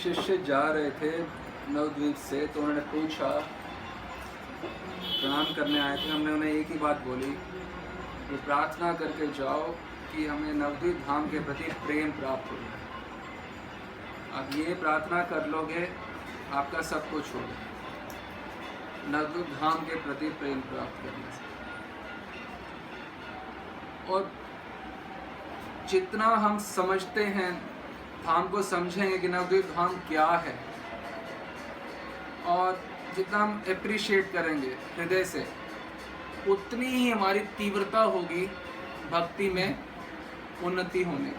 शिष्य जा रहे थे नवद्वीप से, तो उन्होंने पूछा, प्रणाम करने आए थे, हमने उन्हें एक ही बात बोली कि प्रार्थना करके जाओ कि हमें नवद्वीप धाम के प्रति प्रेम प्राप्त हो। अब ये प्रार्थना कर लोगे, आपका सब कुछ होगा, नवद्वीप धाम के प्रति प्रेम प्राप्त करने से। और जितना हम समझते हैं, धाम को समझेंगे कि नवद्वीप धाम क्या है, और जितना हम एप्रिशिएट करेंगे हृदय से, उतनी ही हमारी तीव्रता होगी भक्ति में उन्नति होने।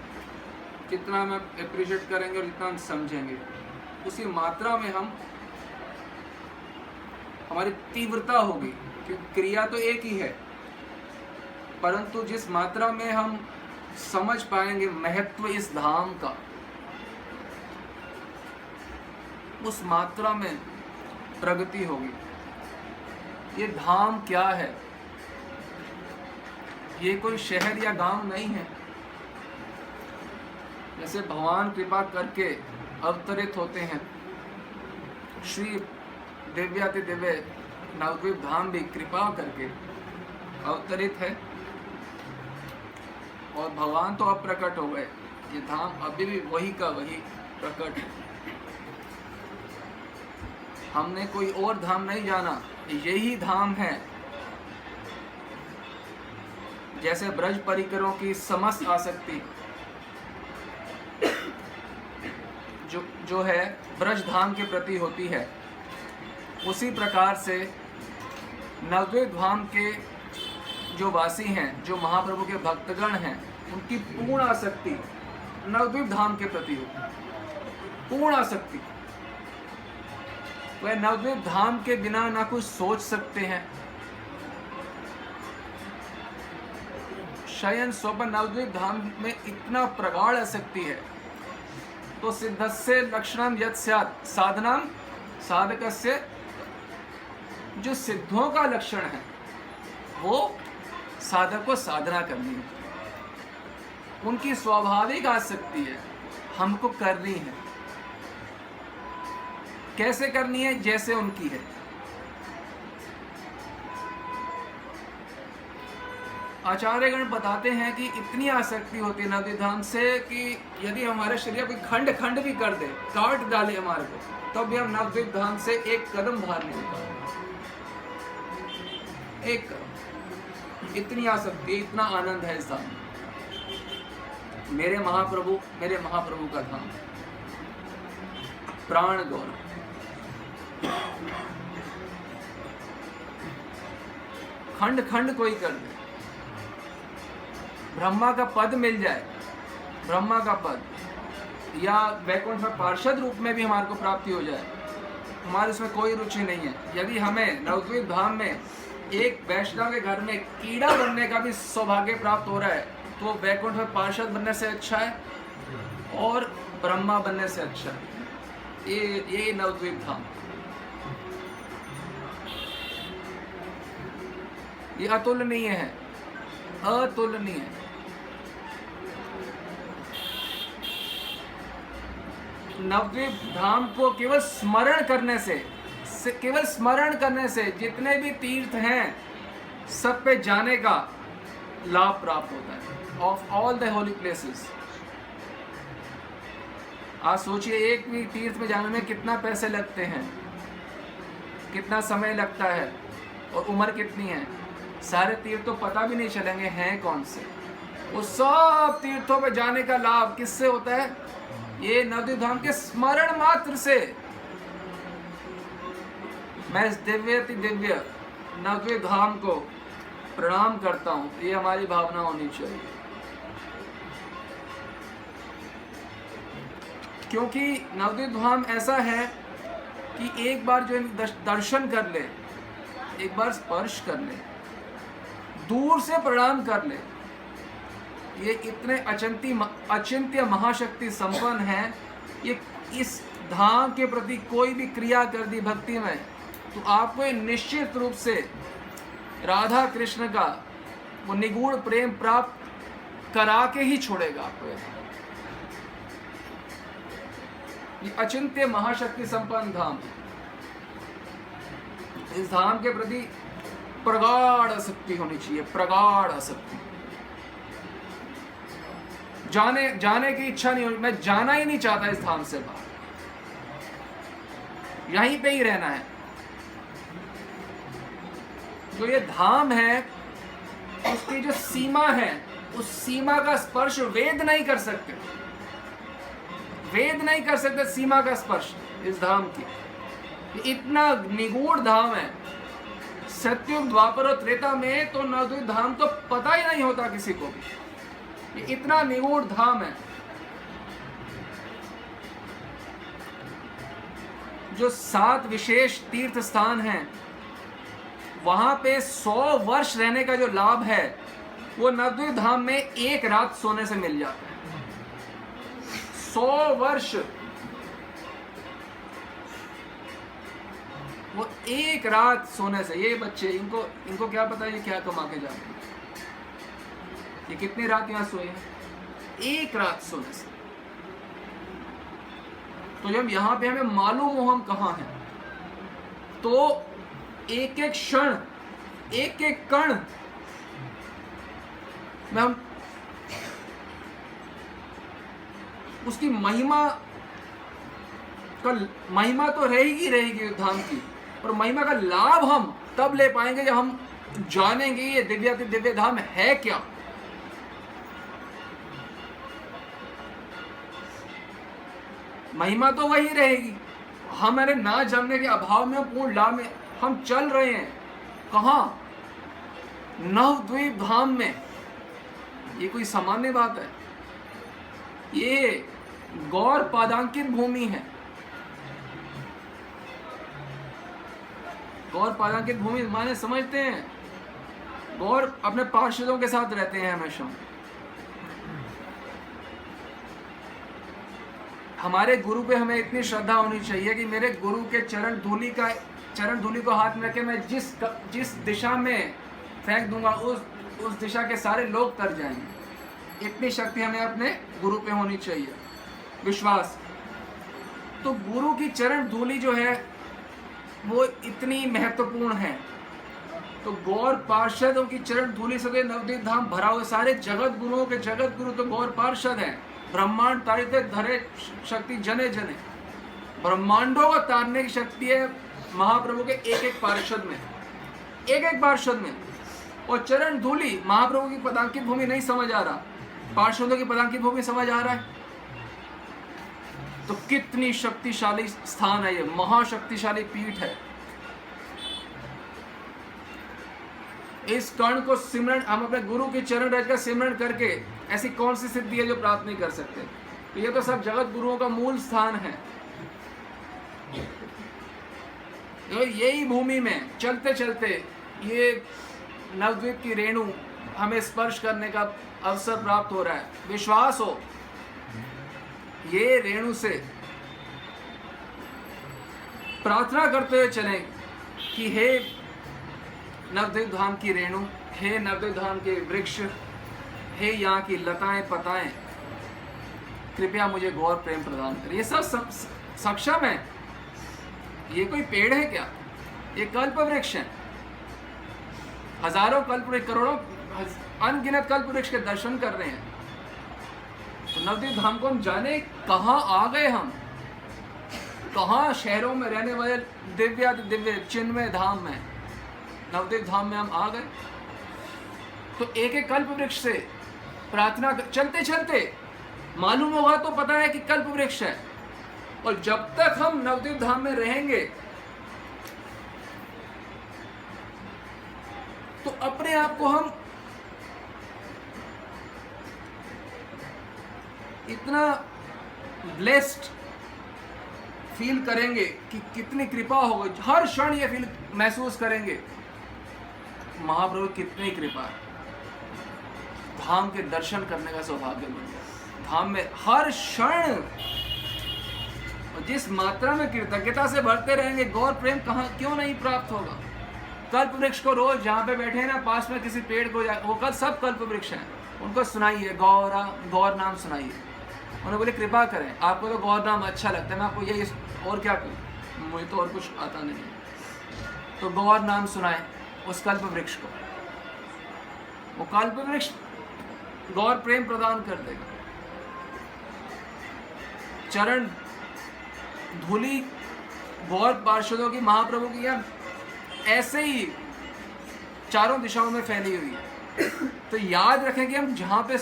जितना हम एप्रिशिएट करेंगे और जितना हम समझेंगे, उसी मात्रा में हमारी तीव्रता होगी। क्योंकि क्रिया तो एक ही है, परंतु जिस मात्रा में हम समझ पाएंगे महत्व इस धाम का, उस मात्रा में प्रगति होगी। ये धाम क्या है? ये कोई शहर या गांव नहीं है। जैसे भगवान कृपा करके अवतरित होते हैं, श्री दिव्याति दिव्य नवद्वीप धाम भी कृपा करके अवतरित है, और भगवान तो अब प्रकट हो गए। ये धाम अभी भी वही का वही प्रकट है। हमने कोई और धाम नहीं जाना, यही धाम है। जैसे ब्रज परिकरों की समस्त आसक्ति जो है ब्रज धाम के प्रति होती है, उसी प्रकार से नवद्वीप धाम के जो वासी हैं, जो महाप्रभु के भक्तगण हैं, उनकी पूर्ण आसक्ति नवद्वीप धाम के प्रति होती है। पूर्ण आसक्ति। वह नवद्वीप धाम के बिना ना कुछ सोच सकते हैं। शयन स्वपन नवद्वीप धाम में इतना प्रगाढ़ आसक्ति है, तो सिद्धस्य लक्षणम यत् स्यात् साधनम साधकस्य, जो सिद्धों का लक्षण है वो साधक को साधना करनी है। उनकी स्वाभाविक आसक्ति है, हमको करनी है। कैसे करनी है? जैसे उनकी है। आचार्यगण बताते हैं कि इतनी आसक्ति होती है नवद्वीप धाम से कि यदि हमारे शरीर कोई खंड खंड भी कर दे, काट डाले हमारे को, तब भी हम नवद्वीप धाम से एक कदम बाहर नहीं निकालेंगे। एक कदम। इतनी आसक्ति, इतना आनंद है इस धाम में। मेरे महाप्रभु का धाम, प्राण गौरव। खंड खंड कोई कर दे, ब्रह्मा का पद मिल जाए, ब्रह्मा का पद, या वैकुंठ में पार्षद रूप में भी हमारे को प्राप्ति हो जाए, हमारे उसमें कोई रुचि नहीं है। यदि हमें नवद्वीप धाम में एक वैष्णव के घर में कीड़ा बनने का भी सौभाग्य प्राप्त हो रहा है, तो वैकुंठ में पार्षद बनने से अच्छा है और ब्रह्मा बनने से अच्छा है। ये नवद्वीप धाम, ये अतुलनीय है, अतुलनीय। नवद्वीप धाम को केवल स्मरण करने से जितने भी तीर्थ हैं, सब पे जाने का लाभ प्राप्त होता है। Of all the Holi places. आज सोचिए, एक भी तीर्थ में जाने में कितना पैसे लगते हैं, कितना समय लगता है, और उम्र कितनी है। सारे तीर्थ तो पता भी नहीं चलेंगे हैं कौन से। उस सब तीर्थों पे जाने का लाभ किससे होता है? ये नवद्वीप धाम के स्मरण मात्र से। मैं इस दिव्यति दिव्य नवद्वीप धाम को प्रणाम करता हूँ। ये हमारी भावना होनी चाहिए, क्योंकि नवद्वीप धाम ऐसा है कि एक बार जो दर्शन कर ले, एक बार स्पर्श कर ले, दूर से प्रणाम कर ले, ये इतने अचिंत्य महाशक्ति संपन्न है। ये इस धाम के प्रति कोई भी क्रिया कर दी भक्ति में, तो आपको निश्चित रूप से राधा कृष्ण का वो निगूढ़ प्रेम प्राप्त करा के ही छोड़ेगा आपको। ये अचिंत्य महाशक्ति संपन्न धाम। इस धाम के प्रति प्रगाढ़ आसक्ति होनी चाहिए, प्रगाढ़ आसक्ति। जाने की इच्छा नहीं होनी, मैं जाना ही नहीं चाहता इस धाम से बाहर, यहीं पे ही रहना है। जो ये धाम है उसकी जो सीमा है, उस सीमा का स्पर्श वेद नहीं कर सकते, वेद नहीं कर सकते सीमा का स्पर्श इस धाम की। इतना निगूढ़ धाम है। सतयुग, द्वापर और त्रेता में तो नवद्वीप धाम तो पता ही नहीं होता किसी को भी, ये इतना निगूढ़ धाम है। जो 7 विशेष तीर्थ स्थान हैं, वहां पे 100 वर्ष रहने का जो लाभ है वो नवद्वीप धाम में एक रात सोने से मिल जाता है। 100 वर्ष वो एक रात सोने से। ये बच्चे, इनको क्या पता ये क्या कमा के जाते हैं, ये कितनी रात यहां सोए हैं? एक रात सोने से। तो जब यहां पे हमें मालूम हो हम कहां हैं, तो एक एक क्षण, एक एक कण में हम उसकी महिमा तो रहेगी धाम की, और महिमा का लाभ हम तब ले पाएंगे जब हम जानेंगे ये दिव्याति दिव्य धाम है क्या। महिमा तो वही रहेगी, हमारे ना जानने के अभाव में, पूर्ण लाभ में हम चल रहे हैं। कहां? नवद्वीप धाम में। ये कोई सामान्य बात है? ये गौर पादांकित भूमि है। गौर पादांकित भूमि माने समझते हैं? गौर अपने पार्षदों के साथ रहते हैं हमेशा। हमारे गुरु पे हमें इतनी श्रद्धा होनी चाहिए कि मेरे गुरु के चरण धूलि को हाथ में रखे, मैं जिस दिशा में फेंक दूंगा उस दिशा के सारे लोग तर जाएंगे। इतनी शक्ति हमें अपने गुरु पे होनी चाहिए, विश्वास। तो गुरु की चरण धूलि जो है वो इतनी महत्वपूर्ण है। तो गौर पार्षदों की चरण धूलि से नवद्वीप धाम भरा हुआ। सारे जगत गुरुओं के जगत गुरु तो गौर पार्षद हैं। ब्रह्मांड तारिते धरे शक्ति जने जने। ब्रह्मांडों को तारने की शक्ति है महाप्रभु के एक एक पार्षद में, एक एक पार्षद में। और चरण धूलि महाप्रभु की पदांकित भूमि नहीं समझ आ रहा, पार्षदों की पदांकित भूमि समझ आ रहा है। तो कितनी शक्तिशाली स्थान है ये, महाशक्तिशाली पीठ है। इस कर्ण को सिमरण, हम अपने गुरु के चरण रज का सिमरण करके ऐसी कौन सी सिद्धि है जो प्राप्त नहीं कर सकते? तो ये तो सब जगत गुरुओं का मूल स्थान है। यही भूमि में चलते चलते ये नवद्वीप की रेणु हमें स्पर्श करने का अवसर प्राप्त हो रहा है। विश्वास हो, ये रेणु से प्रार्थना करते हुए चलें कि हे नवद्वीप धाम की रेणु, हे नवद्वीप धाम के वृक्ष, हे यहाँ की लताएं पताएं, कृपया मुझे गौर प्रेम प्रदान करें। ये सब सक्षम है। ये कोई पेड़ है क्या? ये कल्प वृक्ष है। हजारों कल्प वृक्ष, करोड़ों अनगिनत कल्प वृक्ष के दर्शन कर रहे हैं। तो नवद्वीप धाम को हम जाने कहाँ आ गए, हम कहाँ शहरों में रहने वाले दिव्य चिन्मय धाम में, नवद्वीप धाम में हम आ गए। तो एक एक कल्प वृक्ष से प्रार्थना चलते चलते मालूम होगा तो पता है कि कल्प वृक्ष है। और जब तक हम नवद्वीप धाम में रहेंगे तो अपने आप को हम इतना ब्लेस्ड फील करेंगे कि कितनी कृपा होगी। हर क्षण ये फील महसूस करेंगे महाप्रभु कितनी कृपा है। धाम के दर्शन करने का सौभाग्य मिल गया। धाम में हर क्षण, और जिस मात्रा में कृतज्ञता से भरते रहेंगे, गौर प्रेम कहाँ क्यों नहीं प्राप्त होगा। कल्प वृक्ष को रोज जहाँ पे बैठे हैं ना, पास में किसी पेड़ को वो सब कल्प वृक्ष हैं, उनको सुनाइए गौर नाम सुनाइए। उन्होंने बोले कृपा करें, आपको तो गौर नाम अच्छा लगता है, मैं आपको यही और क्या करूँ, मुझे तो और कुछ आता नहीं है। तो गौर नाम सुनाए उस कल्प वृक्ष को, वो कल्प वृक्ष गौर प्रेम प्रदान कर देगा। चरण धूलि गौर पार्षदों की, महाप्रभु की यहाँ ऐसे ही चारों दिशाओं में फैली हुई है। तो याद रखें कि हम जहां पे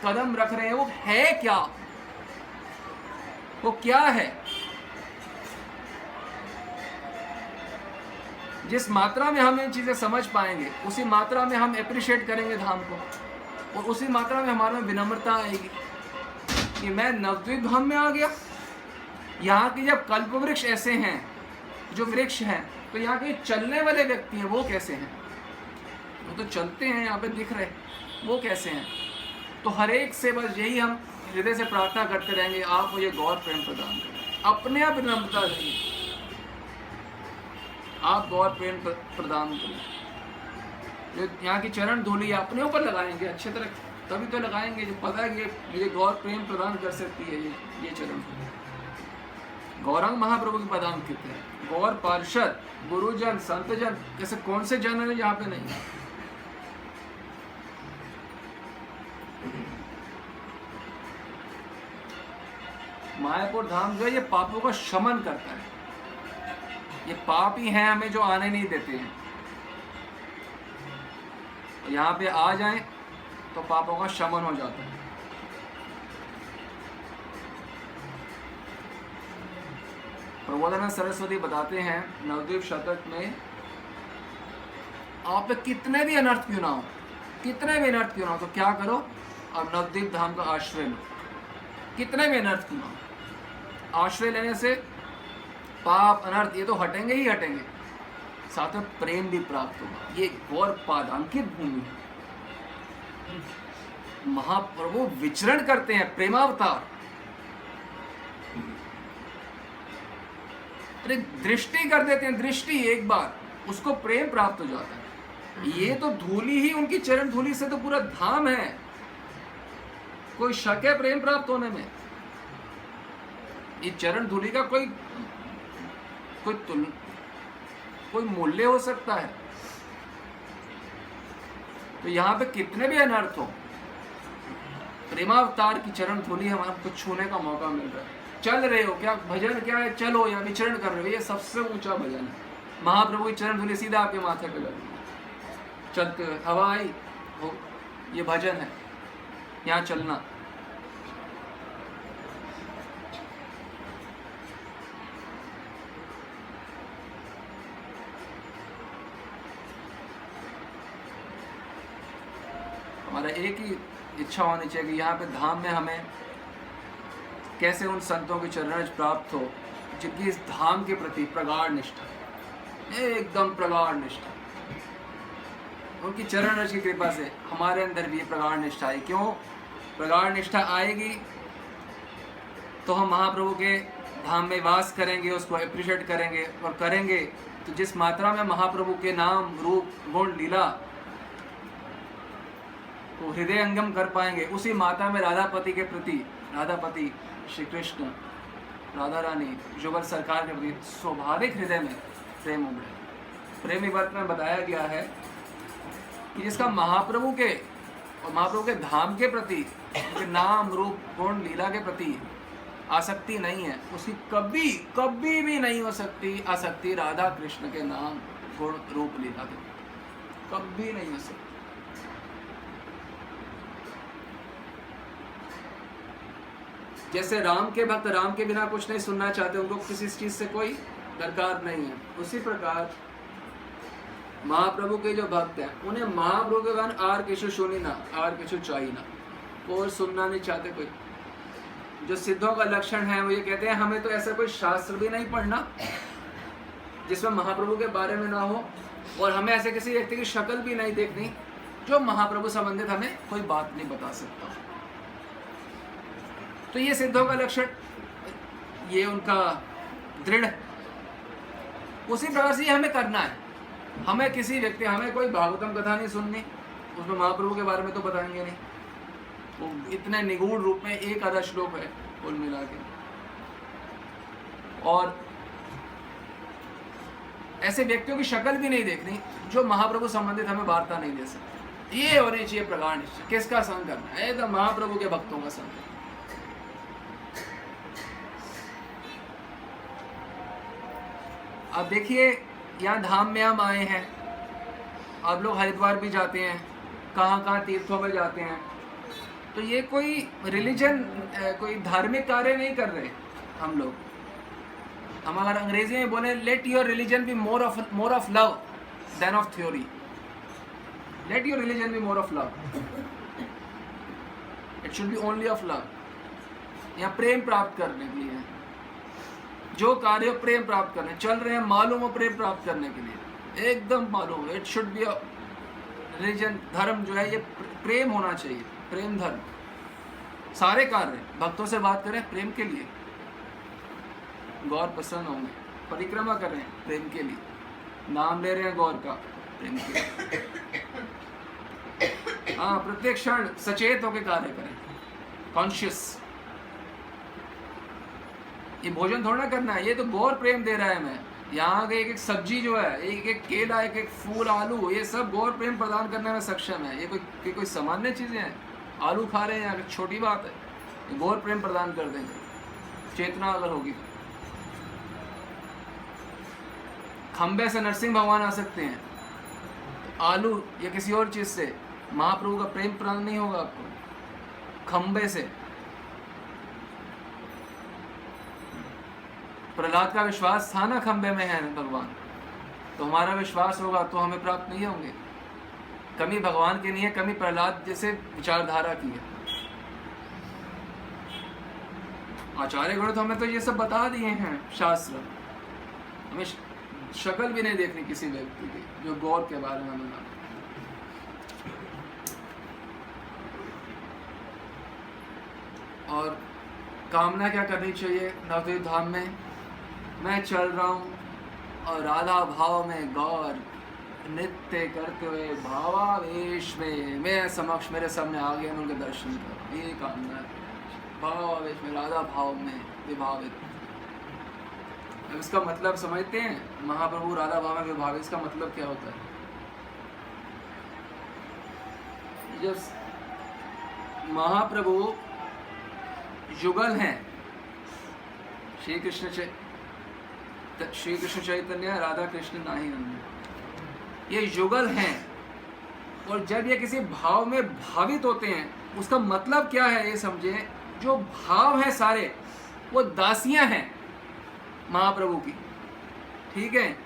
कदम रख रहे हैं वो है क्या, वो क्या है। जिस मात्रा में हम इन चीजें समझ पाएंगे उसी मात्रा में हम एप्रिशिएट करेंगे धाम को, और उसी मात्रा में हमारे में विनम्रता आएगी कि मैं नवद्वीप धाम में आ गया। यहाँ के जब कल्प वृक्ष ऐसे हैं, जो वृक्ष हैं, तो यहाँ के चलने वाले व्यक्ति हैं वो कैसे हैं, वो तो चलते हैं, यहाँ पे दिख रहे, वो कैसे हैं। तो हर एक से बस यही हम हृदय से प्रार्थना करते रहेंगे, आप मुझे गौर प्रेम प्रदान करें। अपने आप विनम्रता रहिए, आप गौर प्रेम प्रदान करें। जो यहाँ की चरण धूलि अपने ऊपर लगाएंगे अच्छे तरह, तभी तो लगाएंगे जो पता है कि ये गौर प्रेम प्रदान कर सकती है ये चरण। गौरांग महाप्रभु की पदांकित है। गौर पार्षद, गुरुजन, संतजन, जैसे कौन से जन है यहाँ पे नहीं है। मायापुर धाम जो है ये पापों का शमन करता है। ये पाप ही हैं हमें जो आने नहीं देते हैं। यहाँ पे आ जाएं तो पापों का शमन हो जाता है। प्रबोधानंद सरस्वती बताते हैं नवद्वीप शतक में, आप पे कितने भी अनर्थ क्यों ना हो, कितने भी अनर्थ क्यों ना हो, तो क्या करो, अब नवद्वीप धाम का आश्रय लो। कितने भी अनर्थ क्यों ना हो, आश्रय लेने से पाप अनर्थ ये तो हटेंगे ही हटेंगे, साथ में प्रेम भी प्राप्त होगा। ये गौर पादांकित भूमि है। महाप्रभु विचरण करते हैं, प्रेमावतार। अरे दृष्टि कर देते हैं, दृष्टि एक बार, उसको प्रेम प्राप्त हो जाता है। ये तो धूलि ही, उनकी चरण धूलि से तो पूरा धाम है। कोई शक है प्रेम प्राप्त होने में? ये चरण धूलि का कोई मूल्य हो सकता है? तो यहाँ पे कितने भी अनर्थ हो, प्रेमावतार की चरण धूलि हमको छूने का मौका मिल रहा है। चल रहे हो क्या, भजन क्या है, चलो या विचरण कर रहे हो, ये सबसे ऊंचा भजन है। महाप्रभु की चरण धूलि सीधा आपके माथे पे लगी, चलते हुए हवा आई हो, ये भजन है, यहाँ चलना। हमारा एक ही इच्छा होनी चाहिए कि यहाँ पे धाम में हमें कैसे उन संतों के चरणज प्राप्त हो जिनकी इस धाम के प्रति प्रगाढ़ निष्ठा, एकदम प्रगाढ़ निष्ठा। उनकी चरणज की कृपा से हमारे अंदर भी प्रगाढ़ निष्ठा आई। क्यों प्रगाढ़ निष्ठा आएगी? तो हम महाप्रभु के धाम में वास करेंगे, उसको एप्रिशिएट करेंगे, और करेंगे तो जिस मात्रा में महाप्रभु के नाम, रूप, गुण, लीला को हृदय अंगम कर पाएंगे, उसी मात्रा में राधापति के प्रति, राधापति श्री कृष्ण, राधा रानी, जुगल सरकार के प्रति स्वाभाविक हृदय में प्रेम उमड़े। प्रेमी व्रत में बताया गया है कि जिसका महाप्रभु के और महाप्रभु के धाम के प्रति, उनके नाम, रूप, गुण, लीला के प्रति आसक्ति नहीं है, उसकी कभी कभी भी नहीं हो सकती आसक्ति राधा कृष्ण के नाम, गुण, रूप, लीला के, कभी नहीं हो सकती। जैसे राम के भक्त राम के बिना कुछ नहीं सुनना चाहते, उनको किसी चीज से कोई दरकार नहीं है, उसी प्रकार महाप्रभु के जो भक्त हैं उन्हें महाप्रभु के बिना आर किछु सुनी ना, आर किछु चाहिए ना, और सुनना नहीं चाहते कोई। जो सिद्धों का लक्षण है वो ये कहते हैं हमें तो ऐसा कोई शास्त्र भी नहीं पढ़ना जिसमें महाप्रभु के बारे में ना हो, और हमें ऐसे किसी व्यक्ति की शक्ल भी नहीं देखनी जो महाप्रभु संबंधित हमें कोई बात नहीं बता सकता। तो ये सिद्धों का लक्षण, ये उनका दृढ़, उसी प्रकार से हमें करना है। हमें किसी व्यक्ति, हमें कोई भागवतम कथा नहीं सुननी, उसमें महाप्रभु के बारे में तो बताएंगे नहीं, वो इतने निगूढ़ रूप में एक आधा श्लोक है कुल मिला के। और ऐसे व्यक्तियों की शक्ल भी नहीं देखनी जो महाप्रभु संबंधित हमें वार्ता नहीं दे सकते। ये होने चाहिए प्रगाढ़ निश्चय। किसका संग करना है? तो महाप्रभु के भक्तों का संग। अब देखिए, यहाँ धाम में हम आए हैं, आप लोग हरिद्वार भी जाते हैं, कहाँ तीर्थों में जाते हैं, तो ये कोई रिलीजन, कोई धार्मिक कार्य नहीं कर रहे हम लोग। हम अगर अंग्रेजी में बोले, let your religion be more of love than of theory. Let your religion be more of love, it should be only of love. यहाँ प्रेम प्राप्त करने के लिए, जो कार्य प्रेम प्राप्त करने चल रहे हैं, मालूम हो प्रेम प्राप्त करने के लिए, एकदम मालूम। इट शुड बी रिलीजन, धर्म जो है ये प्रेम होना चाहिए, प्रेम धर्म। सारे कार्य भक्तों से बात करें प्रेम के लिए, गौर प्रसन्न होंगे। परिक्रमा कर रहे हैं प्रेम के लिए, नाम ले रहे हैं गौर का प्रेम के लिए। हाँ, प्रत्येक क्षण सचेत होकर कार्य करें, कॉन्शियस। ये भोजन थोड़ा करना है, ये तो गौर प्रेम दे रहा है हमें। यहाँ के एक एक सब्जी जो है, एक एक केला, एक एक फूल, आलू, ये सब गौर प्रेम प्रदान करने में सक्षम है। ये कोई सामान्य चीज़ें हैं? आलू खा रहे हैं, छोटी बात है। ये गौर प्रेम प्रदान कर देंगे, चेतना अगर होगी। खंबे से नरसिंह भगवान आ सकते हैं, तो आलू या किसी और चीज़ से महाप्रभु का प्रेम प्रदान नहीं होगा आपको। खंबे से प्रहलाद का विश्वास था ना, खंबे में है भगवान, तो हमारा विश्वास होगा तो हमें प्राप्त नहीं होंगे। कमी भगवान की नहीं है, कमी प्रहलाद जैसे विचारधारा की है। आचार्य गण तो हमें तो ये सब बता दिए हैं शास्त्र, हमें शक्ल भी नहीं देखनी किसी व्यक्ति की जो गौर के बारे में बता। और कामना क्या करनी चाहिए नवद्वीप धाम में? मैं चल रहा हूँ और राधा भाव में गौर नृत्य करते हुए भावावेश में मैं समक्ष, मेरे सामने आ गए, उनके दर्शन करो। ये कामना है, भावावेश में, राधा भाव में विभावित। अब इसका मतलब समझते हैं? महाप्रभु राधा भाव में विभावित, इसका मतलब क्या होता है? जब महाप्रभु युगल हैं, श्री कृष्ण चैतन्य, राधा कृष्ण नाही अन्य, ये युगल हैं। और जब ये किसी भाव में भावित होते हैं, उसका मतलब क्या है ये समझे। जो भाव है सारे वो दासियां हैं महाप्रभु की, ठीक है।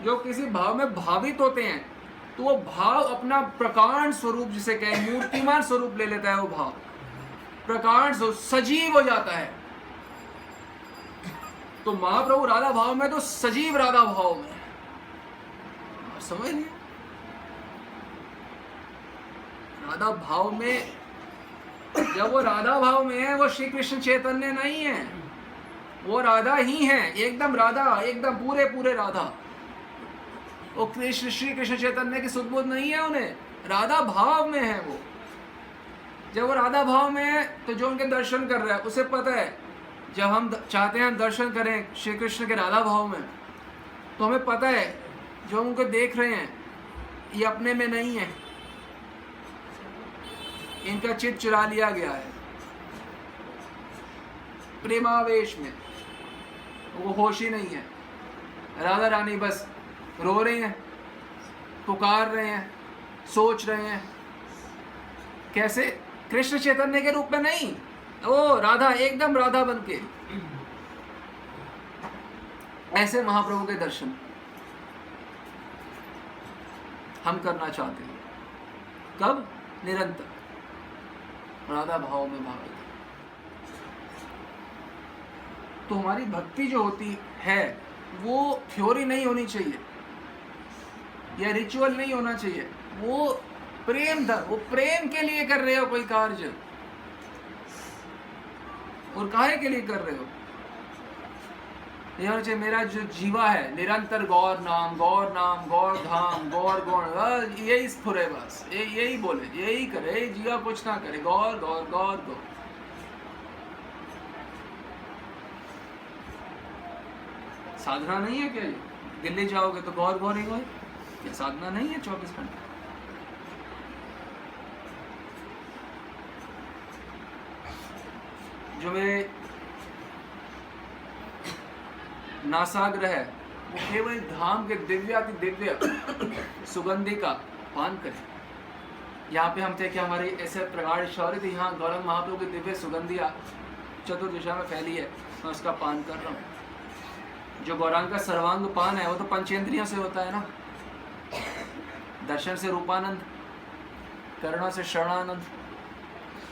जो किसी भाव में भावित होते हैं तो वो भाव अपना प्रकांड स्वरूप, जिसे कहें मूर्तिमान स्वरूप ले लेता है। वो भाव प्रकांड सजीव हो जाता है। तो महाप्रभु राधा भाव में तो सजीव राधा भाव में, समझ लिया? राधा भाव में, जब वो राधा भाव में है, वो श्री कृष्ण चैतन्य नहीं है, वो राधा ही है, एकदम राधा, एकदम पूरे पूरे राधा। वो कृष्ण, श्री कृष्ण चैतन्य की सुदबुद्ध नहीं है, उन्हें राधा भाव में है वो। जब वो राधा भाव में है तो जो उनके दर्शन कर रहा है उसे पता है, जब हम चाहते हैं दर्शन करें श्री कृष्ण के राधा भाव में, तो हमें पता है जो उनको देख रहे हैं ये अपने में नहीं है, इनका चित्त चुरा लिया गया है प्रेमावेश में, वो होश ही नहीं है। राधा रानी बस रो रहे हैं, पुकार रहे हैं, सोच रहे हैं। कैसे? कृष्ण चैतन्य के रूप में नहीं, वो राधा, एकदम राधा बनके। ऐसे महाप्रभु के दर्शन हम करना चाहते हैं। कब? निरंतर राधा भाव में भावित। तो हमारी भक्ति जो होती है वो थ्योरी नहीं होनी चाहिए या रिचुअल नहीं होना चाहिए, वो प्रेम धर्म, वो प्रेम के लिए कर रहे हो कोई कार्य, और काहे के लिए कर रहे हो? ये होना चाहिए मेरा जो जीवा है निरंतर गौर नाम गौर धाम गौर गुण, यही स्फुरे बस, यही बोले, यही करे, यही जीवा कुछ ना करे, गौर गौर गौर गौर। साधना नहीं है क्या ये? दिल्ली जाओगे तो गौर गौर ही गौर, क्या साधना नहीं है 24 घंटे? जो मेरे नासाग्र है वो केवल धाम के दिव्याति दिव्य सुगंधि का पान करें। यहाँ पे हम थे कि हमारी ऐसे प्रगाढ़ शौर्य थी, यहाँ गौरव महाप्रभु की दिव्य सुगंधिया चतुर्दिशा में फैली है, मैं उसका पान कर रहा हूँ। जो गौरांग का सर्वांग पान है वो तो पंचेंद्रियों से होता है ना, दर्शन से रूपानंद, करणों से शरणानंद,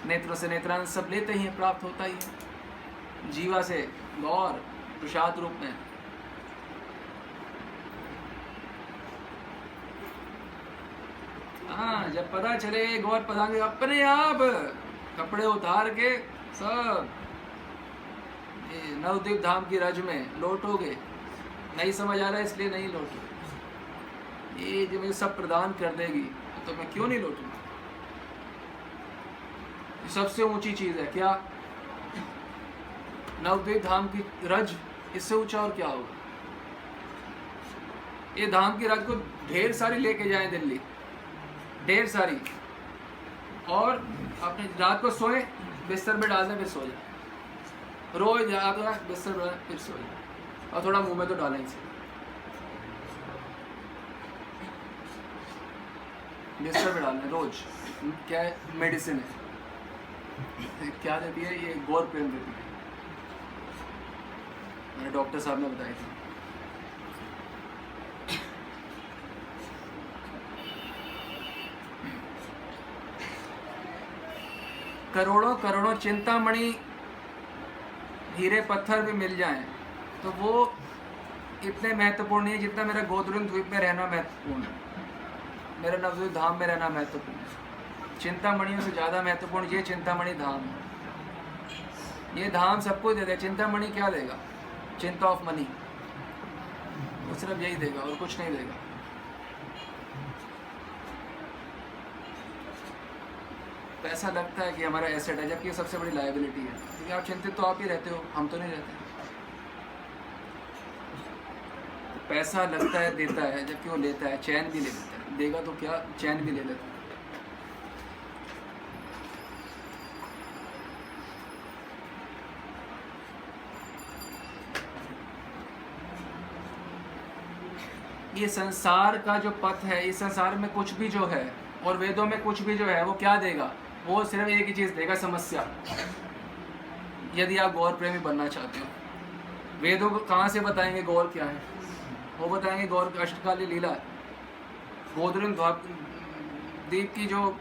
नेत्रों से नेत्रानंद, सब लेते ही प्राप्त होता ही है। जीवा से गौर प्रसाद रूप में। हाँ, जब पता चले गौर पदांग अपने आप कपड़े उतार के सब नवद्वीप धाम की रज में लौटोगे। नहीं समझ आ रहा है इसलिए नहीं लौटोगे। ये जो मुझे सब प्रदान कर देगी तो मैं क्यों नहीं लौटूंगा? सबसे ऊंची चीज है क्या? नवद्वीप धाम की रज, इससे ऊंचा और क्या होगा? ये धाम की रज को ढेर सारी लेके जाएं दिल्ली, ढेर सारी, और अपने रात को सोए बिस्तर में डाल दें फिर सो जाए, रोज रात को बिस्तर में फिर सो जाए, और थोड़ा मुंह में तो डालें इसे, बिस्तर में डालें रोज। क्या है? मेडिसिन है। क्या देती है ये? गौर प्रेम देती है, मेरे डॉक्टर साहब ने बताई थी। करोड़ों करोड़ों चिंतामणि हीरे पत्थर भी मिल जाएं तो वो इतने महत्वपूर्ण नहीं है जितना मेरा गोद्रुन द्वीप में रहना महत्वपूर्ण है, मेरा नवद्वीप धाम में रहना महत्वपूर्ण है। चिंतामणियों से ज़्यादा महत्वपूर्ण ये चिंतामणि धाम है। ये धाम सबको दे दे, चिंतामणि क्या देगा? चिंता ऑफ मनी, वो सिर्फ यही देगा और कुछ नहीं देगा। पैसा लगता है कि हमारा एसेट है, जबकि ये सबसे बड़ी लायबिलिटी है, क्योंकि आप चिंतित तो आप ही रहते हो, हम तो नहीं रहते। पैसा लगता है देता है, जबकि वो लेता है, चैन भी ले लेता है। देगा तो क्या, चैन भी ले लेता है। ये संसार का जो पथ है, इस संसार में कुछ भी जो है और वेदों में कुछ भी जो है वो क्या देगा? वो सिर्फ एक ही चीज़ देगा, समस्या। यदि आप गौर प्रेमी बनना चाहते हो, वेदों को कहाँ से बताएंगे गौर क्या है? वो बताएंगे गौर की अष्टकाली लीला, गोद्रुन द्वीप की जो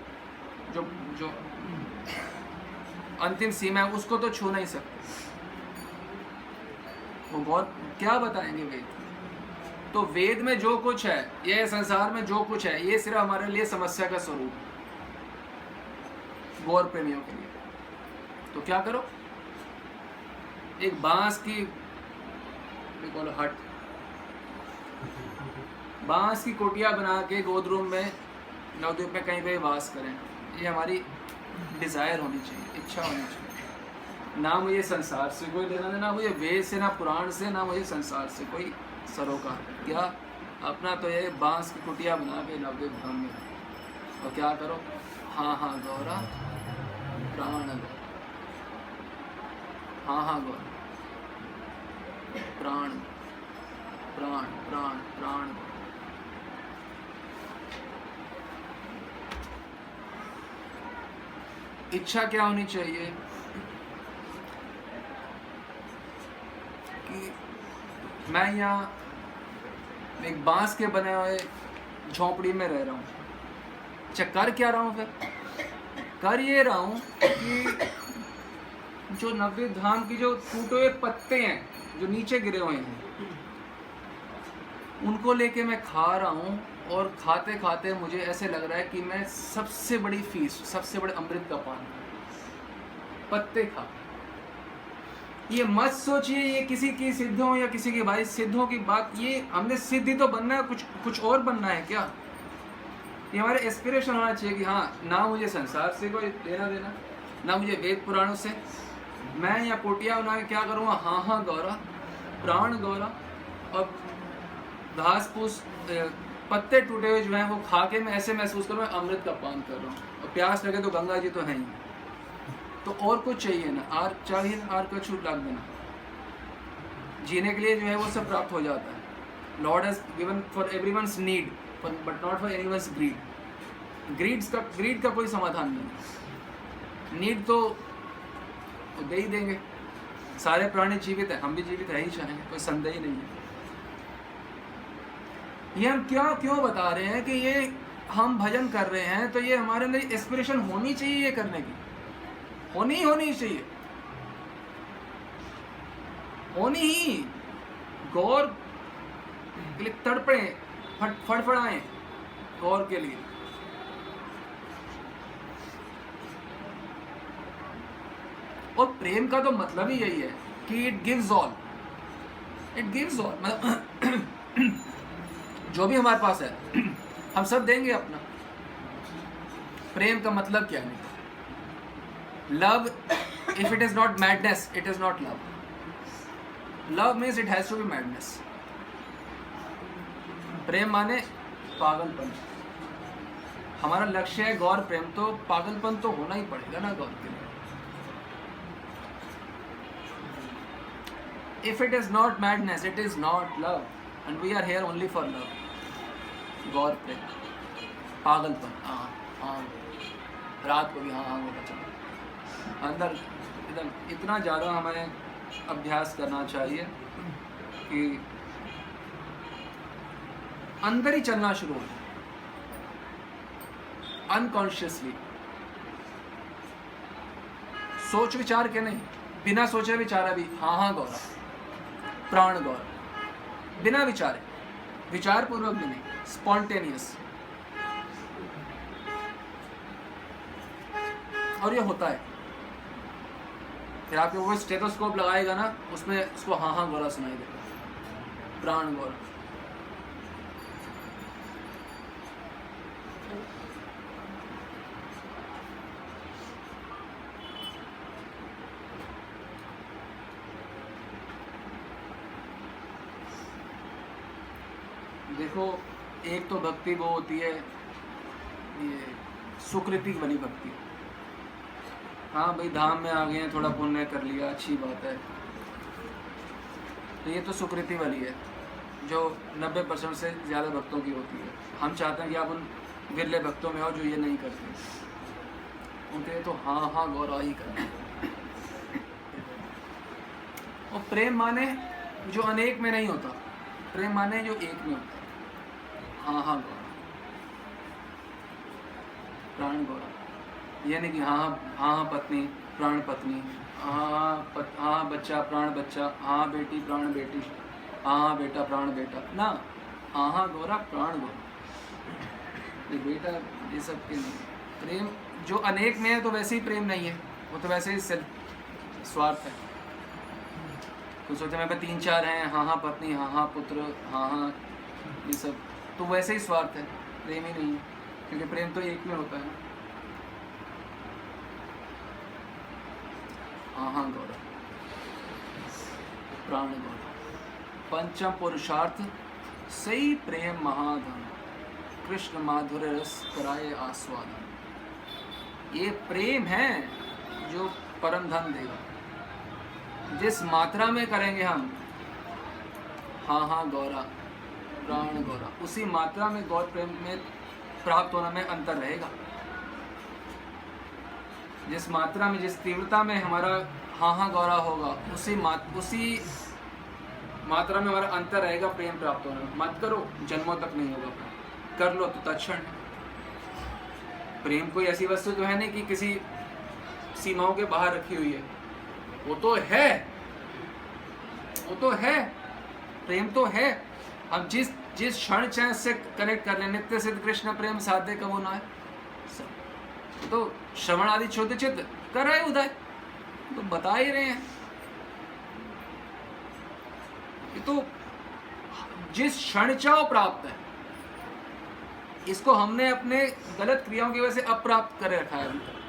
जो जो अंतिम सीमा है उसको तो छू नहीं सकते। वो गौर क्या बताएंगे वेद? तो वेद में जो कुछ है, ये संसार में जो कुछ है, ये सिर्फ हमारे लिए समस्या का स्वरूप है, गौर प्रेमियों के लिए। तो क्या करो? एक बांस की हट, बांस की कोटिया बना के गोद्रुम में, नवद्वीप में कहीं पे वास करें। ये हमारी डिज़ायर होनी चाहिए, इच्छा होनी चाहिए। ना मुझे संसार से कोई लेना देना, मुझे वेद से, ना पुराण से, ना मुझे संसार से कोई सरोकार। क्या अपना तो ये बांस की कुटिया बना के नवद्वीप धाम में, और क्या करो? हाँ हाँ गौरा प्राण गौर, हाँ हाँ गौर प्राण प्राण प्राण प्राण। इच्छा क्या होनी चाहिए कि मैं यहाँ एक बांस के बने हुए झोंपड़ी में रह रहा हूँ। अच्छा, कर क्या रहा हूँ? फिर कर ये रहा हूँ कि जो नवद्वीप धाम की जो टूटे हुए पत्ते हैं जो नीचे गिरे हुए हैं, उनको लेके मैं खा रहा हूँ, और खाते खाते मुझे ऐसे लग रहा है कि मैं सबसे बड़ी फीस, सबसे बड़े अमृत का पान, पत्ते खा। ये मत सोचिए ये किसी की सिद्धों या किसी की भाई सिद्धों की बात, ये हमने सिद्धि तो बनना है, कुछ और बनना है क्या? ये हमारे एस्पिरेशन होना चाहिए कि हाँ, ना मुझे संसार से कोई लेना देना, ना मुझे वेद पुराणों से, मैं या कोटिया बना के क्या करूँगा, हाँ हाँ गौरा, प्राण गौरा, और घास फूस पत्ते टूटे हुए जो हैं वो खा के मैं ऐसे महसूस करूँ मैं अमृत का पान कर रहा हूँ, और प्यास लगे तो गंगा जी तो हैं ही, तो और कुछ चाहिए ना, आर चाहिए ना, आर का छूट लाग देना, जीने के लिए जो है वो सब प्राप्त हो जाता है। Lord has given for everyone's need but not for anyone's greed. Greed का कोई समाधान नहीं, नीड तो दे ही देंगे, सारे प्राणी जीवित हैं, हम भी जीवित रह ही चाहेंगे, कोई संदेह ही नहीं है। ये हम क्यों बता रहे हैं कि ये हम भजन कर रहे हैं तो ये हमारे अंदर एस्पिरेशन होनी चाहिए, ये करने की होनी चाहिए, होनी ही, गौर के लिए तड़पे, फड़फड़ाएं गौर के लिए। और प्रेम का तो मतलब ही यही है कि इट गिव्स ऑल, मतलब जो भी हमारे पास है हम सब देंगे अपना। प्रेम का मतलब क्या है? Love, if it is not madness, it is not love. Love means it has to be madness. प्रेम माने पागलपन. हमारा लक्ष्य है गौर प्रेम, तो पागलपन तो होना ही पड़ेगा ना गौर के लिए. If it is not madness, it is not love, and we are here only for love. गौर प्रेम, पागलपन, हाँ रात को भी हाँ बोला चलो. अंदर एकदम इतना ज़्यादा हमें अभ्यास करना चाहिए कि अंदर ही चलना शुरू हो जाए, अनकॉन्शियसली, सोच विचार के नहीं, बिना सोचे विचारा भी हाँ गौरा, प्राण गौर, बिना विचारे, विचार पूर्वक भी नहीं, स्पॉन्टेनियस. और ये होता है. फिर आपके वो स्टेथोस्कोप लगाएगा ना, उसमें उसको हाँ गौरा सुनाई देगा, प्राण गौरा. देखो, एक तो भक्ति वो होती है ये सुकृति वाली भक्ति. हाँ भाई, धाम में आ गए हैं, थोड़ा पुण्य कर लिया, अच्छी बात है, तो ये तो सुकृति वाली है जो 90% से ज़्यादा भक्तों की होती है. हम चाहते हैं कि आप उन विरले भक्तों में हो जो ये नहीं करते, उनके तो हाँ गौरा ही करना. और प्रेम माने जो अनेक में नहीं होता, प्रेम माने जो एक में होता है. हाँ गौरा, प्राण गौरा. ये नहीं कि हाँ पत्नी, प्राण पत्नी, हाँ बच्चा, प्राण बच्चा, हाँ बेटी, प्राण बेटी, हाँ बेटा, प्राण बेटा. ना, हाँ गौरा, प्राण गौरा. ये बेटा, ये सब के नहीं. प्रेम जो अनेक में है तो वैसे ही प्रेम नहीं है, वो तो वैसे ही स्वार्थ है. कुछ सोचते हैं 3-4 हैं, हाँ पत्नी, हाँ पुत्र, हाँ ये सब, तो वैसे ही स्वार्थ है, प्रेम ही नहीं है. क्योंकि प्रेम तो एक में होता है ना. हाँ गौरा, प्राण गौरा. पंचम पुरुषार्थ सही प्रेम महाधन, कृष्ण माधुर्य रस कराए आस्वादन. ये प्रेम है जो परम धन देगा. जिस मात्रा में करेंगे हम हाँ गौरा, प्राण गौरा, उसी मात्रा में गौर प्रेम में प्राप्त होने में अंतर रहेगा. जिस मात्रा में, जिस तीव्रता में हमारा हाँ गौरा होगा, उसी मात्रा में हमारा अंतर रहेगा प्रेम प्राप्त होने में. मत करो, जन्मों तक नहीं होगा. कर लो तो तत्क्षण. प्रेम कोई ऐसी वस्तु तो है नहीं कि किसी सीमाओं के बाहर रखी हुई है. वो तो है, प्रेम तो है. हम जिस क्षण चाहे से कनेक्ट कर लें. नित्य सिद्ध कृष्ण प्रेम साधे कबो ना है. तो श्रवण आदि छोटे चित्त कर रहे उदय, तो बता ही रहे हैं. ये तो जिस क्षण चाहो प्राप्त है, इसको हमने अपने गलत क्रियाओं की वजह से अप्राप्त कर रखा है अभी तक।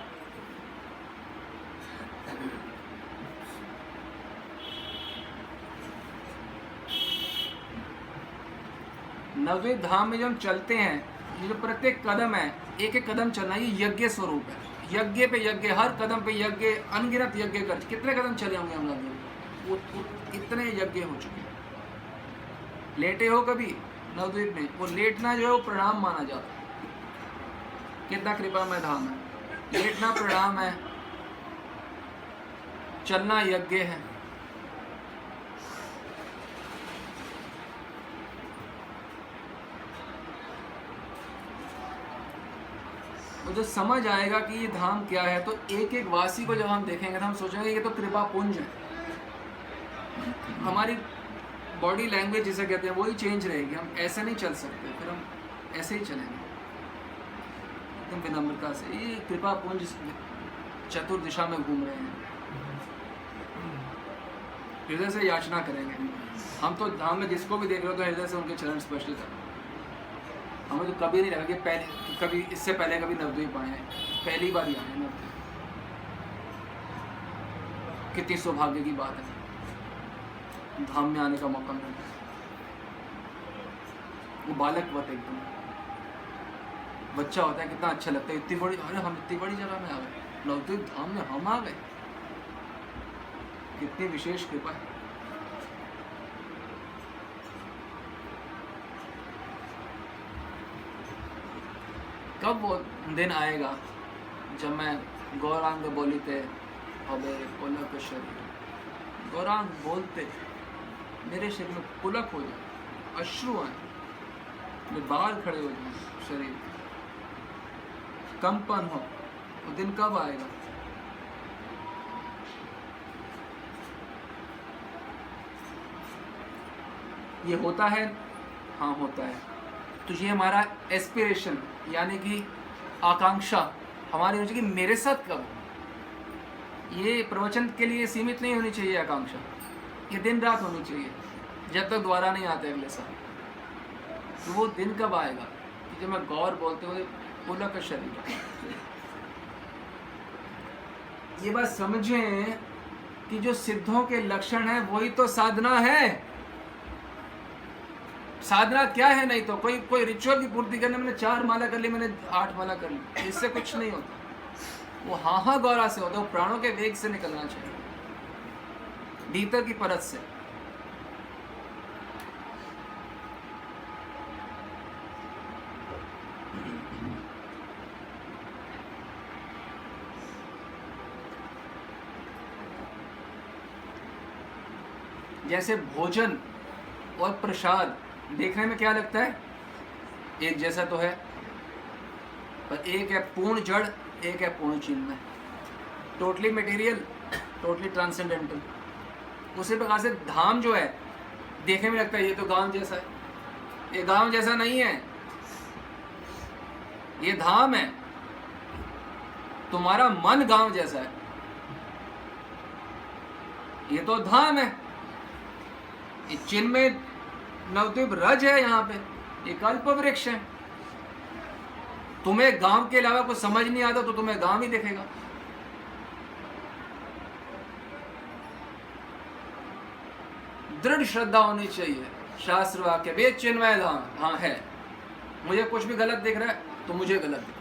नवद्वीप धाम में जब हम चलते हैं, ये जो प्रत्येक कदम है, एक एक कदम चलना, ये यज्ञ स्वरूप है। यज्ञ पे यज्ञ, हर कदम पे यज्ञ, अनगिनत यज्ञ कर, कितने कदम चले होंगे हम नवद्वीप, वो इतने यज्ञ हो चुके हैं। लेटे हो कभी नवद्वीप में, वो लेटना जो है वो प्रणाम माना जाता है। कितना कृपामय धाम है, लेटना प्रणाम है, चलना यज्ञ है। वो जो समझ आएगा कि ये धाम क्या है, तो एक एक वासी को जब हम देखेंगे तो हम सोचेंगे ये तो कृपा पुंज है। हमारी बॉडी लैंग्वेज जिसे कहते हैं वही चेंज रहेगी। हम ऐसे नहीं चल सकते, फिर हम ऐसे ही चलेंगे एकदम विनम्रता से। ये कृपा पुंज चतुर्दिशा में घूम रहे हैं, हृदय से याचना करेंगे। हम तो धाम में जिसको भी देख रहे हो तो हृदय से उनके चरण स्पर्श करें। हमें तो कभी नहीं लगा कि पहले कभी इससे पहले कभी नवद्वीप आए हैं, पहली बार ही आए हैं नवद्वीप। कितनी सौभाग्य की बात है धाम में आने का मौका मिला। वो बालकवत एकदम बच्चा होता है, कितना अच्छा लगता है। इतनी बड़ी, अरे हम इतनी बड़ी जगह में आ गए, नवद्वीप धाम में हम आ गए, कितनी विशेष कृपा है। कब वो दिन आएगा जब मैं गौरांग बोलिते हवे पुलक शरीर, गौरांग बोलते मेरे शरीर में पुलक हो जाए, अश्रु आए, मेरे बाल खड़े हो जाए, शरीर कंपन हो। वो दिन कब आएगा? ये होता है, हाँ होता है। तो ये हमारा एस्पिरेशन यानी कि आकांक्षा हमारी होनी चाहिए कि मेरे साथ कब। ये प्रवचन के लिए सीमित नहीं होनी चाहिए आकांक्षा, ये दिन रात होनी चाहिए जब तक द्वारा नहीं आते अगले साल। तो वो दिन कब आएगा कि जब मैं गौर बोलते हुए पुलक शरीर। ये बात समझें कि जो सिद्धों के लक्षण है वही तो साधना है। साधना क्या है? नहीं तो कोई रिचुअल की पूर्ति करने, मैंने 4 माला कर ली, मैंने 8 माला कर ली, इससे कुछ नहीं होता। वो हाँ गौरा से होता है, वो प्राणों के वेग से निकलना चाहिए, भीतर की परत से। जैसे भोजन और प्रसाद देखने में क्या लगता है? एक जैसा तो है, पर एक है पूर्ण जड़, एक है पूर्ण चिन्मय, टोटली मटेरियल, टोटली ट्रांसेंडेंटल। उसी प्रकार से धाम जो है देखने में लगता है ये तो गांव जैसा है, ये गांव जैसा नहीं है, ये धाम है। तुम्हारा मन गांव जैसा है, ये तो धाम है। ये चिन्मय नवद्वीप रज है, यहाँ पे ये कल्प वृक्ष है। तुम्हें गांव के अलावा कुछ समझ नहीं आता तो तुम्हें गांव ही दिखेगा। दृढ़ श्रद्धा होनी चाहिए, शास्त्र वाक्य वेद चिन्मय धाम, हाँ है। मुझे कुछ भी गलत दिख रहा है तो मुझे गलत दिख,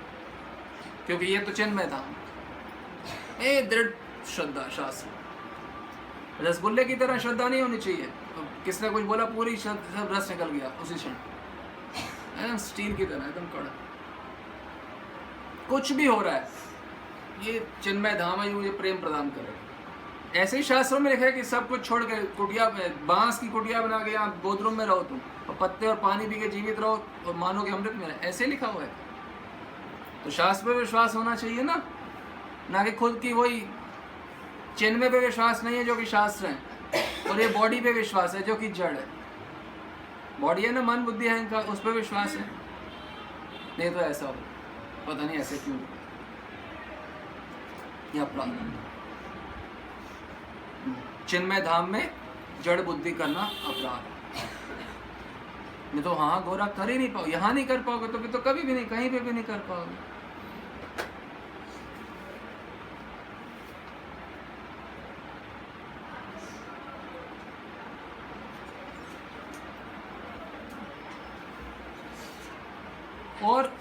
क्योंकि ये तो चिन्मय धाम। ए दृढ़ श्रद्धा, शास्त्र। रसगुल्ले की तरह श्रद्धा नहीं होनी चाहिए, किसने कुछ बोला पूरी सब रस निकल गया उसी क्षण, एकदम स्टील की तरह एकदम कड़ा। कुछ भी हो रहा है, ये चिन्मय धाम है, मुझे प्रेम प्रदान करे। ऐसे ही शास्त्रों में लिखा है कि सब कुछ छोड़ के कुटिया, बांस की कुटिया बना के यहाँ गोदरूम में रहो तुम, और पत्ते और पानी पी के जीवित रहो और मानो कि अमृत में रहे, ऐसे लिखा हुआ है। तो शास्त्र पे विश्वास होना चाहिए ना कि खुद की वही चिन्मय पे विश्वास नहीं है जो कि शास्त्र है, और ये बॉडी पे विश्वास है जो कि जड़ है। बॉडी है ना, मन बुद्धि है इनका, उस पर विश्वास है। नहीं तो ऐसा हो, पता नहीं ऐसे क्यों या प्राण। चिन्मय धाम में जड़ बुद्धि करना अपराध है। नहीं तो हाँ गोरा कर ही नहीं पाओ, यहाँ नहीं कर पाओगे तो फिर तो कभी भी नहीं, कहीं पे भी नहीं कर पाओगे। और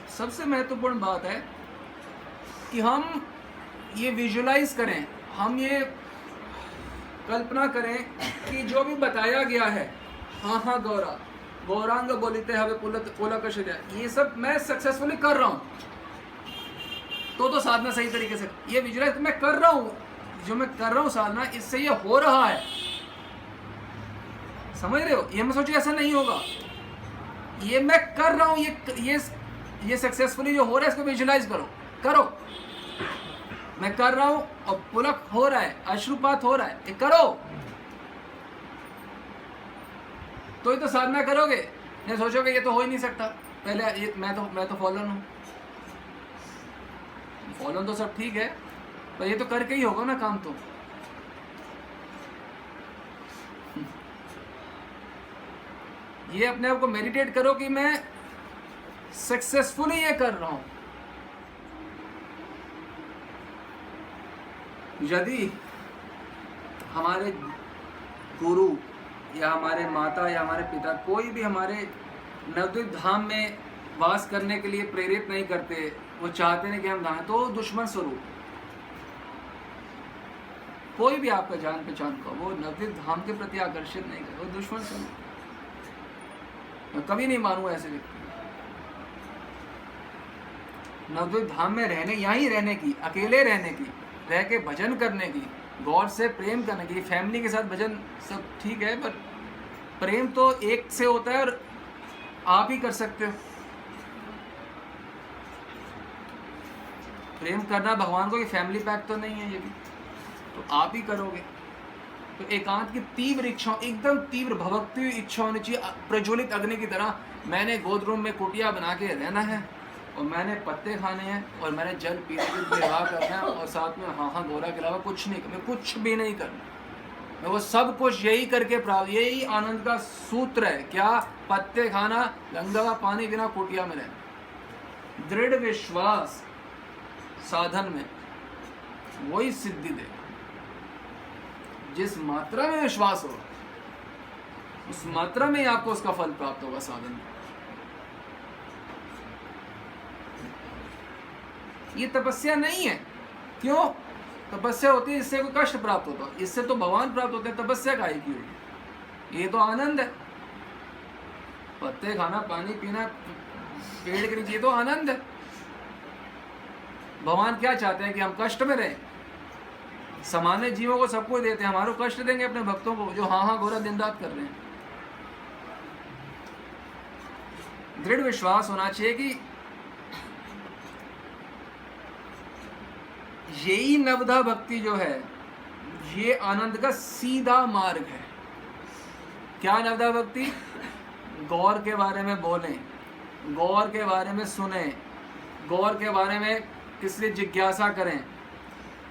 सबसे महत्वपूर्ण बात है कि हम ये विजुलाइज करें, हम ये कल्पना करें कि जो भी बताया गया है, हाँ हाँ गौरा गौरांग बोलिते हवे पुलक शरीर, ये सब मैं सक्सेसफुली कर रहा हूँ, तो साधना सही तरीके से ये विजुलाइज मैं कर रहा हूँ, जो मैं कर रहा हूँ साधना, इससे ये हो रहा है। समझ रहे हो? ये मैं सोचू ऐसा नहीं होगा, ये मैं कर रहा हूँ, ये सक्सेसफुली जो हो रहा है इसको विजुलाइज करो। मैं कर रहा हूँ और पुलक हो रहा है, अश्रुपात हो रहा है, ये करो, तो ही तो साधना करोगे। नहीं सोचोगे ये तो हो ही नहीं सकता, पहले ये मैं तो फॉलोन हूँ, फॉलोन तो सब ठीक है पर ये तो करके ही होगा ना काम। तो ये अपने आप को मेडिटेट करो कि मैं सक्सेसफुली ये कर रहा हूं। यदि हमारे गुरु या हमारे माता या हमारे पिता कोई भी हमारे नवद्वीप धाम में वास करने के लिए प्रेरित नहीं करते, वो चाहते नहीं कि हम धाम, तो दुश्मन स्वरूप कोई भी आपका जान पहचान का वो नवद्वीप धाम के प्रति आकर्षित नहीं करे, वो दुश्मन स्वरूप। मैं कभी नहीं मानूंगा ऐसे व्यक्ति। नवद्वीप धाम में रहने, यहीं रहने की, अकेले रहने की, रह के भजन करने की, गॉड से प्रेम करने की, फैमिली के साथ भजन सब ठीक है, पर प्रेम तो एक से होता है और आप ही कर सकते हो। प्रेम करना भगवान को, ये फैमिली पैक तो नहीं है, ये भी तो आप ही करोगे। तो एकांत की तीव्र इच्छा, एकदम तीव्र भवक्ति इच्छा होनी चाहिए, प्रज्वलित अग्नि की तरह। मैंने गोद रूम में कुटिया बना के रहना है और मैंने पत्ते खाने हैं और मैंने जल पीने के निर्वाह करना है और साथ में हाँ हाँ गोरा के अलावा कुछ नहीं, मैं कुछ भी नहीं करना, मैं वो सब कुछ यही करके प्राप्त, यही आनंद का सूत्र है। क्या? पत्ते खाना, गंगा का पानी बिना कुटिया में रहना। दृढ़ विश्वास साधन में वही सिद्धि दे। जिस मात्रा में विश्वास हो उस मात्रा में आपको उसका फल प्राप्त होगा साधन में। ये तपस्या नहीं है। क्यों? तपस्या होती है इससे कोई कष्ट प्राप्त होता है, इससे तो भगवान प्राप्त होते हैं, तपस्या काहे की होगी? ये तो आनंद है। पत्ते खाना, पानी पीना, पेड़ के नीचे, ये तो आनंद है। भगवान क्या चाहते हैं कि हम कष्ट में रहें? सामान्य जीवों को सबको देते हैं, हमारे कष्ट देंगे अपने भक्तों को जो हाँ हाँ गोरा दिन रात कर रहे हैं। दृढ़ विश्वास होना चाहिए कि यही नवधा भक्ति जो है ये आनंद का सीधा मार्ग है। क्या नवधा भक्ति? गौर के बारे में बोलें, गौर के बारे में सुने, गौर के बारे में किसी जिज्ञासा करें,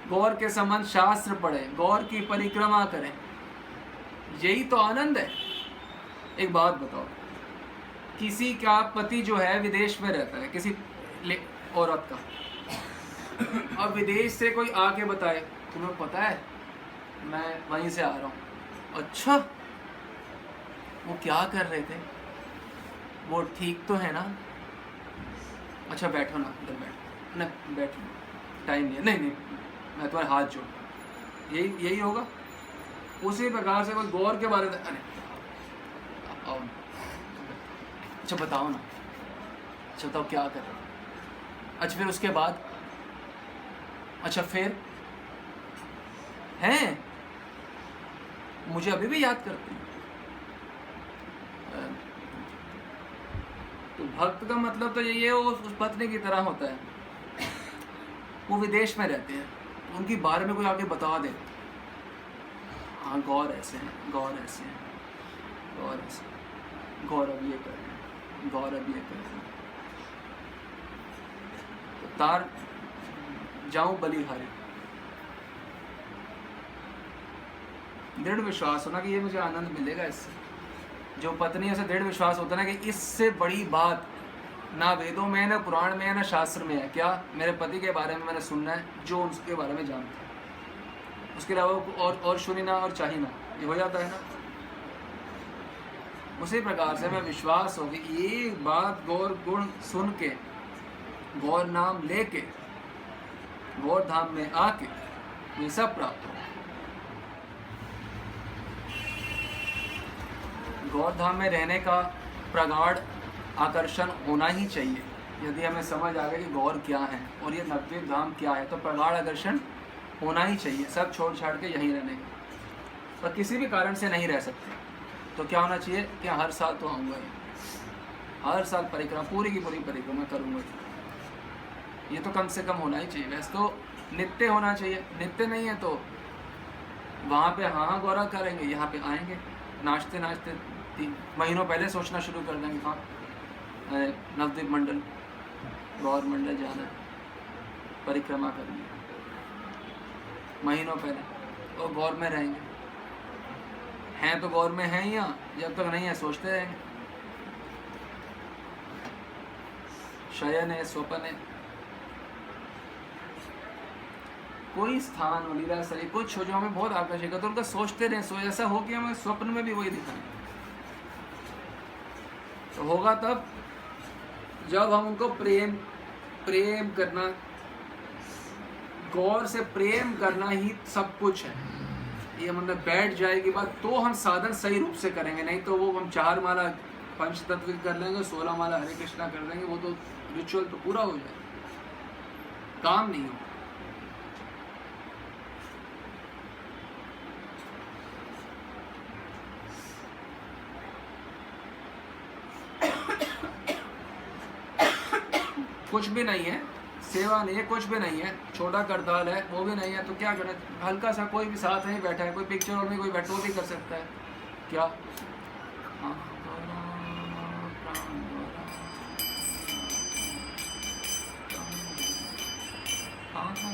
गौर के संबंध शास्त्र पढ़ें, गौर की परिक्रमा करें, यही तो आनंद है। एक बात बताओ, किसी का पति जो है विदेश में रहता है, किसी औरत का, अब विदेश से कोई आके बताए तुम्हें पता है मैं वहीं से आ रहा हूँ। अच्छा, वो क्या कर रहे थे? वो ठीक तो है ना? अच्छा बैठो ना, इधर बैठो ना, बैठो, टाइम नहीं है। नहीं मैं तुम्हारे हाथ जोड़, यही होगा। उसी प्रकार से कोई गौर के बारे में, अरे आओ, अच्छा बताओ ना, अच्छा बताओ क्या कर रहे हो? अच्छा फिर उसके बाद, अच्छा फिर हैं, मुझे अभी भी याद करते हैं। तो भक्त का मतलब तो यही है, वो उस पत्नी की तरह होता है। वो विदेश में रहते हैं, उनके बारे में कोई आके बता दे, हाँ गौर ऐसे हैं, गौर ऐसे हैं, गौर ऐसे, गौर अब ये कर रहे हैं, गौर अब ये कर रहे हैं, तो तार जाऊं बलिहारी। दृढ़ विश्वास होना कि ये मुझे आनंद मिलेगा इससे। जो पत्नी है उसे दृढ़ विश्वास होता है ना कि इससे बड़ी बात ना वेदों में, ना पुराण में है, ना शास्त्र में है। क्या? मेरे पति के बारे में मैंने सुनना है, जो उसके बारे में जानता है, उसके अलावा और सुनी ना और चाहिए ना, ये हो जाता है ना। उसी प्रकार से मैं विश्वास हो कि ये बात गौर गुण सुन के, गौर नाम लेके, गौर धाम में आके ये सब प्राप्त हो। गौर धाम में रहने का प्रगाढ़ आकर्षण होना ही चाहिए। यदि हमें समझ आ गया कि गौर क्या है और ये नवद्वीप धाम क्या है, तो प्रगाढ़ आकर्षण होना ही चाहिए, सब छोड़ छाड़ के यहीं रहने का। पर किसी भी कारण से नहीं रह सकते, तो क्या होना चाहिए कि हर साल तो आऊँगा ही, हर साल परिक्रमा, पूरी की पूरी परिक्रमा करूँगा। ये तो कम से कम होना ही चाहिए। वैसे तो नित्य होना चाहिए, नित्य नहीं है तो वहाँ पे हाँ गौरा करेंगे, यहाँ पे आएंगे नाचते नाचते 3 महीनों पहले सोचना शुरू कर देंगे, हाँ नवद्वीप मंडल, गौर मंडल जाना है, परिक्रमा करनी है, महीनों पहले, और गौर में रहेंगे। हैं तो गौर में हैं ही, यहाँ जब तक नहीं है सोचते रहेंगे। शयन है, स्वपन है, कोई स्थान हो, लीला शरीर कुछ हो जो हमें बहुत आकर्षित है, तो उनका सोचते रहे, सो ऐसा हो कि हमें स्वप्न में भी वही दिखाएं। तो होगा तब जब हम उनको प्रेम करना, गौर से प्रेम करना ही सब कुछ है, ये मतलब बैठ जाएगी बात, तो हम साधन सही रूप से करेंगे। नहीं तो वो हम 4 माला पंचतत्व कर लेंगे, 16 माला हरे कृष्णा कर देंगे, वो तो रिचुअल तो पूरा हो जाएगा, काम नहीं हो। कुछ भी नहीं है, सेवा नहीं है, कुछ भी नहीं है, छोटा करताल है, वो भी नहीं है, तो क्या करें? हल्का सा कोई भी साथ नहीं बैठा है, कोई पिक्चर हॉल में कोई बैठा, वो भी कर सकता है। क्या? हाँ हाँ